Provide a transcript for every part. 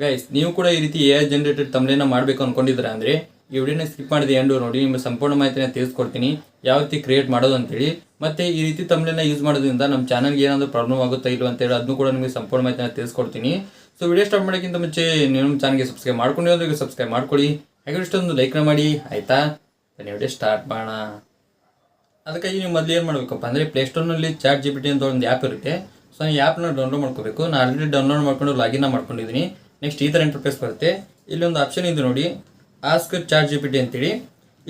Guys ನೀವು ಕೂಡ ಈ ರೀತಿ AI ಜನರೇಟೆಡ್ ತಮ್ಲೇನ ಮಾಡಬೇಕು ಅನ್ಕೊಂಡಿದ್ರೆ ಅಂದರೆ ಈ ವಿಡಿಯೋನ ಸ್ಕಿಪ್ ಮಾಡಿದೆ ಎಂಡು ನೋಡಿ ನಿಮ್ಮ ಸಂಪೂರ್ಣ ಮಾಹಿತಿನ ತಿಳಿಸ್ಕೊಡ್ತೀನಿ ಯಾವ ರೀತಿ ಕ್ರಿಯೇಟ್ ಮಾಡೋದು ಅಂತೇಳಿ. ಮತ್ತೆ ಈ ರೀತಿ ತಮ್ಲೇನ ಯೂಸ್ ಮಾಡೋದ್ರಿಂದ ನಮ್ಮ ಚಾನಲ್ಗೆ ಏನಾದರೂ ಪ್ರಾಬ್ಲಮ್ ಆಗುತ್ತಾ ಇಲ್ವಾ ಅಂತೇಳಿ ಅದನ್ನು ಕೂಡ ನಿಮಗೆ ಸಂಪೂರ್ಣ ಮಾಹಿತಿನ ತಿಳಿಸ್ಕೊಡ್ತೀನಿ. ಸೊ ವಿಡಿಯೋ ಸ್ಟಾರ್ಟ್ ಮಾಡೋಕ್ಕಿಂತ ಮುಂಚೆ ನೀವು ನಮ್ಮ ಚಾನಲ್ಗೆ ಸಬ್ಸ್ಕ್ರೈಬ್ ಮಾಡ್ಕೊಂಡಿರೋದ್ರಿಗೆ ಸಬ್ಸ್ಕ್ರೈಬ್ ಮಾಡ್ಕೊಳ್ಳಿ, ಹಾಗೆ ಇಷ್ಟೊಂದು ಲೈಕ್ನ ಮಾಡಿ ಆಯಿತಾ. ಬನ್ನಿ ವಿಡಿಯೋ ಸ್ಟಾರ್ಟ್ ಮಾಡೋಣ. ಅದಕ್ಕಾಗಿ ನೀವು ಮೊದಲು ಏನು ಮಾಡಬೇಕಪ್ಪ ಅಂದರೆ ಪ್ಲೇಸ್ಟೋರ್ನಲ್ಲಿ ChatGPT ಅಂತ ಒಂದು ಆ್ಯಪ್ ಇರುತ್ತೆ. ಸೊ ಈ ಆ್ಯಪ್ನ ಡೌನ್ಲೋಡ್ ಮಾಡ್ಕೋಬೇಕು. ನಾನು ಆಲ್ರೆಡಿ ಡೌನ್ಲೋಡ್ ಮಾಡ್ಕೊಂಡು ಲಾಗಿನ್ ಮಾಡ್ಕೊಂಡಿದ್ದೀನಿ. ನೆಕ್ಸ್ಟ್ ಈ ಥರ ಇಂಟರ್ಫೇಸ್ ಬರುತ್ತೆ. ಇಲ್ಲಿ ಒಂದು ಆಪ್ಷನ್ ಇದೆ ನೋಡಿ, ಆಸ್ಕ್ ChatGPT ಅಂತೇಳಿ.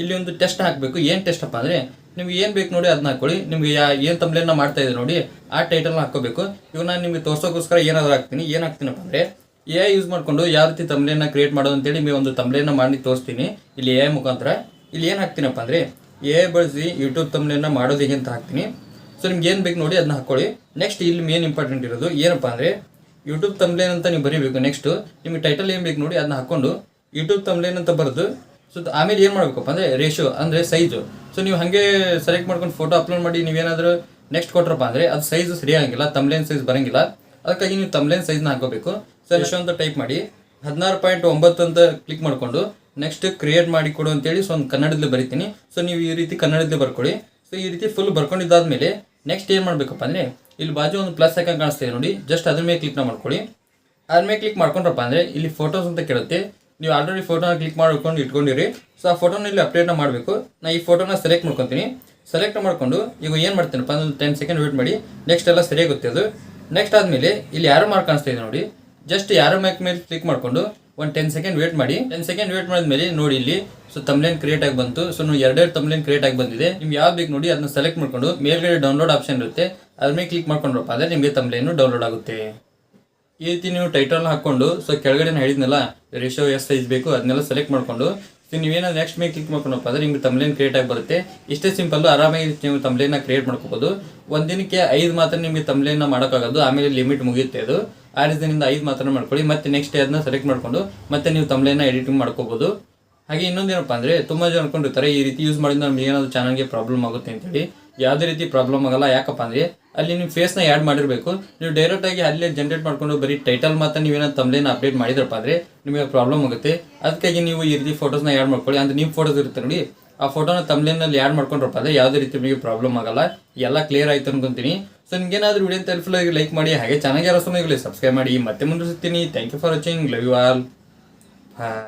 ಇಲ್ಲಿ ಒಂದು ಟೆಸ್ಟ್ ಹಾಕಬೇಕು. ಏನು ಟೆಸ್ಟ್ ಅಪ್ಪ ಅಂದರೆ ನಿಮ್ಗೆ ಏನು ಬೇಕು ನೋಡಿ ಅದನ್ನ ಹಾಕ್ಕೊಳ್ಳಿ. ನಿಮಗೆ ಏನು ತಮ್ಲೇನ ಮಾಡ್ತಾ ಇದೆ ನೋಡಿ ಆ ಟೈಟಲ್ನ ಹಾಕ್ಕೋಬೇಕು. ಇವಾಗ ನಾನು ನಿಮಗೆ ತೋರಿಸೋಕ್ಕೋಸ್ಕರ ಏನಾದರೂ ಹಾಕ್ತೀನಿ. ಏನು ಹಾಕ್ತೀನಪ್ಪ ಅಂದರೆ AI ಯೂಸ್ ಮಾಡಿಕೊಂಡು ಯಾವ ರೀತಿ ತಮ್ಲೇನ ಕ್ರಿಯೇಟ್ ಮಾಡೋದು ಅಂತೇಳಿ ನಿಮಗೆ ಒಂದು ತಮ್ಲೇನ ಮಾಡಿ ತೋರಿಸ್ತೀನಿ ಇಲ್ಲಿ AI ಮುಖಾಂತರ. ಇಲ್ಲಿ ಏನು ಹಾಕ್ತೀನಪ್ಪ ಅಂದರೆ AI ಬಳಸಿ ಯೂಟ್ಯೂಬ್ ತಮ್ಲೇನ ಮಾಡೋದು ಹೇಗೆ ಅಂತ ಹಾಕ್ತೀನಿ. ಸೊ ನಿಮ್ಗೆ ಏನು ಬೇಕು ನೋಡಿ ಅದನ್ನ ಹಾಕ್ಕೊಳ್ಳಿ. ನೆಕ್ಸ್ಟ್ ಇಲ್ಲಿ ಮೇನ್ ಇಂಪಾರ್ಟೆಂಟ್ ಇರೋದು ಏನಪ್ಪ ಅಂದರೆ ಯೂಟ್ಯೂಬ್ ತಮ್ಲೇನ್ ಅಂತ ನೀವು ಬರೀಬೇಕು. ನೆಕ್ಸ್ಟ್ ನಿಮಗೆ ಟೈಟಲ್ ಏನು ಬೇಕು ನೋಡಿ ಅದನ್ನ ಹಾಕ್ಕೊಂಡು ಯೂಟ್ಯೂಬ್ ತಮ್ಲೇನ್ ಅಂತ ಬರೆದು ಸೊ ಆಮೇಲೆ ಏನು ಮಾಡಬೇಕಪ್ಪ ಅಂದರೆ ರೇಷಿಯೋ ಅಂದರೆ ಸೈಜು. ಸೊ ನೀವು ಹಾಗೆ ಸೆಲೆಕ್ಟ್ ಮಾಡ್ಕೊಂಡು ಫೋಟೋ ಅಪ್ಲೋಡ್ ಮಾಡಿ ನೀವೇನಾದರೂ ನೆಕ್ಸ್ಟ್ ಕೊಟ್ರಪ್ಪ ಅಂದರೆ ಅದು ಸೈಜು ಸರಿ ಆಗಂಗಿಲ್ಲ, ತಮ್ಲೇನ್ ಸೈಜ್ ಬರೋಂಗಿಲ್ಲ. ಅದಕ್ಕಾಗಿ ನೀವು ತಮ್ಲೇನ್ ಸೈಜ್ನ ಹಾಕೋಬೇಕು. ಸೊ ರೇಷಿಯೋ ಅಂತ ಟೈಪ್ ಮಾಡಿ 16.9 ಅಂತ ಕ್ಲಿಕ್ ಮಾಡಿಕೊಂಡು ನೆಕ್ಸ್ಟ್ ಕ್ರಿಯೇಟ್ ಮಾಡಿ ಕೊಡು ಅಂತೇಳಿ ಸೊ ಒಂದು ಕನ್ನಡದಲ್ಲಿ ಬರಿತೀನಿ. ಸೊ ನೀವು ಈ ರೀತಿ ಕನ್ನಡದಲ್ಲಿ ಬರ್ಕೊಳ್ಳಿ. ಸೊ ಈ ರೀತಿ ಫುಲ್ ಬರ್ಕೊಂಡಿದ್ದಾದ್ಮೇಲೆ ನೆಕ್ಸ್ಟ್ ಏನು ಮಾಡಬೇಕಪ್ಪ ಅಂದರೆ ಇಲ್ಲಿ ಬಾಜು ಒಂದು ಪ್ಲಸ್ ಐಕಾನ್ ಕಾಣಿಸ್ತಿದೆ ನೋಡಿ, ಜಸ್ಟ್ ಅದ್ರ ಮೇಲೆ ಕ್ಲಿಕ್ನ ಮಾಡ್ಕೊಳ್ಳಿ. ಅದ್ರ ಮೇಲೆ ಕ್ಲಿಕ್ ಮಾಡ್ಕೊಂಡ್ರಪ್ಪ ಅಂದರೆ ಇಲ್ಲಿ ಫೋಟೋಸ್ ಅಂತ ಕೇಳುತ್ತೆ. ನೀವು ಆಲ್ರೆಡಿ ಫೋಟೋನ ಕ್ಲಿಕ್ ಮಾಡ್ಕೊಂಡು ಇಟ್ಕೊಂಡಿರಿ. ಸೊ ಆ ಫೋಟೋನ ಇಲ್ಲಿ ಅಪ್ಡೇಟ್ನ ಮಾಡಬೇಕು. ನಾನು ಈ ಫೋಟೋನ ಸೆಲೆಕ್ಟ್ ಮಾಡ್ಕೊತೀನಿ. ಸೆಲೆಕ್ಟ್ ಮಾಡ್ಕೊಂಡು ಈಗ ಏನು ಮಾಡ್ತೀನಪ್ಪ ಒಂದು 10 ಸೆಕೆಂಡ್ ವೇಟ್ ಮಾಡಿ. ನೆಕ್ಸ್ಟ್ ಎಲ್ಲ ಸರಿಯಾಗುತ್ತೆ ಅದು. ನೆಕ್ಸ್ಟ್ ಆದಮೇಲೆ ಇಲ್ಲಿ ಯಾರೋ ಮಾರ್ಕ್ ಕಾಣಿಸ್ತಾ ಇದೆ ನೋಡಿ, ಜಸ್ಟ್ ಯಾರೋ ಮ್ಯಾಕ್ ಮೇಲೆ ಕ್ಲಿಕ್ ಮಾಡಿಕೊಂಡು ಒಂದು 10 ಸೆಕೆಂಡ್ ವೇಟ್ ಮಾಡಿ. 10 ಸೆಕೆಂಡ್ ವೇಟ್ ಮಾಡಿದ್ಮೇಲೆ ನೋಡಿ ಇಲ್ಲಿ ಸೊ ತಮ್ಲೇನ್ ಕ್ರಿಯೇಟ್ ಆಗಿ ಬಂತು. ಸೊ ನೀವು ಎರಡೆರಡು ತಮ್ಲೇನ್ ಕ್ರಿಯೇಟ್ ಆಗಿ ಬಂದಿದೆ. ನಿಮ್ಗೆ ಯಾವ್ದು ಬೇಕು ನೋಡಿ ಅದನ್ನ ಸೆಲೆಕ್ಟ್ ಮಾಡ್ಕೊಂಡು ಮೇಲ್ಗಡೆ ಡೌನ್ಲೋಡ್ ಆಪ್ಷನ್ ಇರುತ್ತೆ, ಅದ್ರ ಮೇಲೆ ಕ್ಲಿಕ್ ಮಾಡ್ಕೊಂಡ್ರಪ್ಪ ಅಂದರೆ ನಿಮಗೆ ತಮ್ಲೇನು ಡೌನ್ಲೋಡ್ ಆಗುತ್ತೆ. ಈ ರೀತಿ ನೀವು ಟೈಟಲ್ನ ಹಾಕ್ಕೊಂಡು ಸೊ ಕೆಳಗಡೆ ಹೇಳಿದ್ನಲ್ಲ ರೇಷಿಯೋ ಎಷ್ಟು ಸೈಜ್ ಬೇಕು ಅದನ್ನೆಲ್ಲ ಸೆಲೆಕ್ಟ್ ಮಾಡಿಕೊಂಡು ಸೊ ನೀವೇನಾದ್ರು ನೆಕ್ಸ್ಟ್ ಮೇಲೆ ಕ್ಲಿಕ್ ಮಾಡ್ಕೊಂಡಪ್ಪ ಅಂದರೆ ನಿಮ್ಗೆ ತಮ್ಲೇನ್ ಕ್ರಿಯೇಟ್ ಆಗಿ ಬರುತ್ತೆ. ಇಷ್ಟೇ ಸಿಂಪಲ್ಲು, ಆರಾಮಾಗಿ ನೀವು ತಮ್ಲೇನ ಕ್ರಿಯೇಟ್ ಮಾಡ್ಕೋಬೋದು. ಒಂದಿನಕ್ಕೆ 5 ಮಾತ್ರ ನಿಮಗೆ ತಮ್ಲೇನ ಮಾಡೋಕ್ಕಾಗೋದು, ಆಮೇಲೆ ಲಿಮಿಟ್ ಮುಗಿಯುತ್ತೆ ಅದು. ಆ ರೀತಿಯಿಂದ 5 ಮಾತ್ರ ಮಾಡ್ಕೊಳ್ಳಿ. ಮತ್ತೆ ನೆಕ್ಸ್ಟ್ ಅದನ್ನ ಸೆಲೆಕ್ಟ್ ಮಾಡಿಕೊಂಡು ಮತ್ತೆ ನೀವು ತಮ್ಲೇನ ಎಡಿಟಿಂಗ್ ಮಾಡ್ಕೋಬೋದು. ಹಾಗೆ ಇನ್ನೊಂದೇನಪ್ಪ ಅಂದರೆ ತುಂಬ ಜನ ಅನ್ಕೊಂಡಿರ್ತಾರೆ ಈ ರೀತಿ ಯೂಸ್ ಮಾಡಿದ್ರೆ ನಮ್ಗೆ ಏನಾದರೂ ಚಾನಲ್ಗೆ ಪ್ರಾಬ್ಲಮ್ ಆಗುತ್ತೆ ಅಂತೇಳಿ. ಯಾವುದೇ ರೀತಿ ಪ್ರಾಬ್ಲಮ್ ಆಗಲ್ಲ. ಯಾಕಪ್ಪ ಅಂದರೆ ಅಲ್ಲಿ ನೀವು ಫೇಸ್ನ ಆ್ಯಡ್ ಮಾಡಿರಬೇಕು. ನೀವು ಡೈರೆಕ್ಟಾಗಿ ಅಲ್ಲೇ ಜನ್ರೇಟ್ ಮಾಡ್ಕೊಂಡು ಬರೀ ಟೈಟಲ್ ಮಾತ್ರ ನೀವೇನಾದ್ರು ತಮ್ಲೇನ ಅಪ್ಡೇಟ್ ಮಾಡಿದ್ರಪ್ಪ ಅಂದರೆ ನಿಮಗೆ ಪ್ರಾಬ್ಲಮ್ ಆಗುತ್ತೆ. ಅದಕ್ಕಾಗಿ ನೀವು ಈ ರೀತಿ ಫೋಟೋಸ್ನ ಆ್ಯಡ್ ಮಾಡ್ಕೊಳ್ಳಿ. ಅಂದರೆ ನಿಮ್ಮ ಫೋಟೋಸ್ ಇರುತ್ತೆ ನೋಡಿ, ಆ ಫೋಟೋನ ತಮ್ಲೇನಲ್ಲಿ ಆ್ಯಡ್ ಮಾಡ್ಕೊಂಡ್ರಪ್ಪ ಅಂದರೆ ಯಾವುದೇ ರೀತಿ ನಿಮಗೆ ಪ್ರಾಬ್ಲಮ್ ಆಗಲ್ಲ. ಎಲ್ಲ ಕ್ಲಿಯರ್ ಆಯಿತು ಅನ್ಕೊಂತೀನಿ. ಸೊ ನಿಮಗೇನಾದರೂ ವಿಡಿಯೋ ಹೆಲ್ಪ್ಫುಲ್ ಆಗಿ ಲೈಕ್ ಮಾಡಿ, ಹಾಗೆ ಚೆನ್ನಾಗಿ ಯಾರೋ ಸಮಯಗಳಲ್ಲಿ ಸಬ್ಸ್ಕ್ರೈಬ್ ಮಾಡಿ. ಮತ್ತೆ ಮುಂದೆ ಸಿಗ್ತೀನಿ. Thank you for watching. Love you all.